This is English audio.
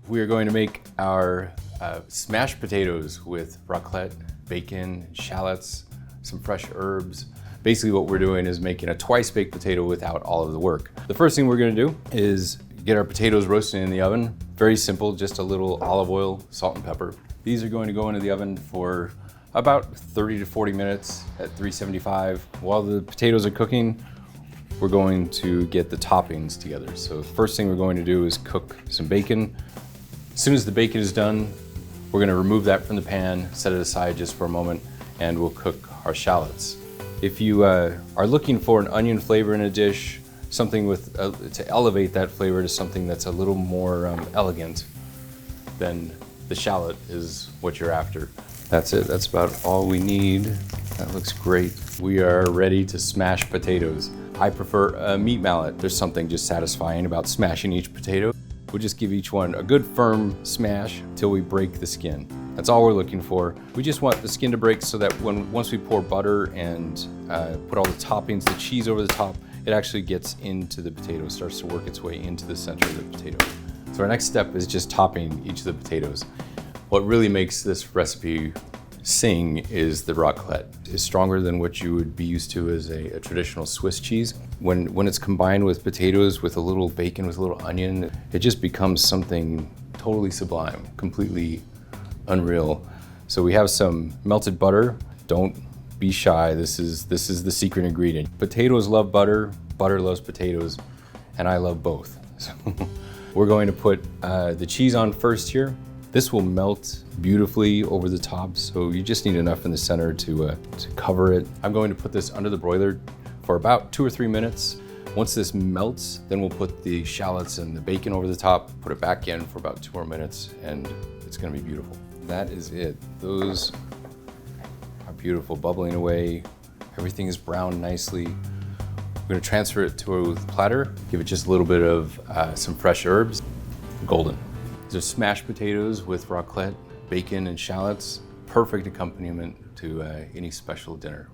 We are going to make our smashed potatoes with raclette, bacon, shallots, some fresh herbs. Basically what we're doing is making a twice baked potato without all of the work. The first thing we're gonna do is get our potatoes roasting in the oven. Very simple, just a little olive oil, salt and pepper. These are going to go into the oven for about 30 to 40 minutes at 375. While the potatoes are cooking, we're going to get the toppings together. So the first thing we're going to do is cook some bacon. As soon as the bacon is done, we're gonna remove that from the pan, set it aside just for a moment, and we'll cook our shallots. If you are looking for an onion flavor in a dish, something with to elevate that flavor to something that's a little more elegant, then the shallot is what you're after. That's it, that's about all we need. That looks great. We are ready to smash potatoes. I prefer a meat mallet. There's something just satisfying about smashing each potato. We'll just give each one a good firm smash till we break the skin. That's all we're looking for. We just want the skin to break so that once we pour butter and put all the toppings, the cheese over the top, it actually gets into the potato, starts to work its way into the center of the potato. So our next step is just topping each of the potatoes. What really makes this recipe sing is the raclette. It's stronger than what you would be used to as a traditional Swiss cheese. When it's combined with potatoes, with a little bacon, with a little onion, it just becomes something totally sublime, completely unreal. So we have some melted butter. Don't be shy. This is the secret ingredient. Potatoes love butter, butter loves potatoes, and I love both. So we're going to put the cheese on first here. This will melt beautifully over the top, so you just need enough in the center to cover it. I'm going to put this under the broiler for about 2 or 3 minutes. Once this melts, then we'll put the shallots and the bacon over the top, put it back in for about 2 more minutes, and it's gonna be beautiful. That is it. Those are beautiful, bubbling away. Everything is browned nicely. We're gonna transfer it to a platter, give it just a little bit of some fresh herbs. Golden. These are smashed potatoes with raclette, bacon, and shallots. Perfect accompaniment to any special dinner.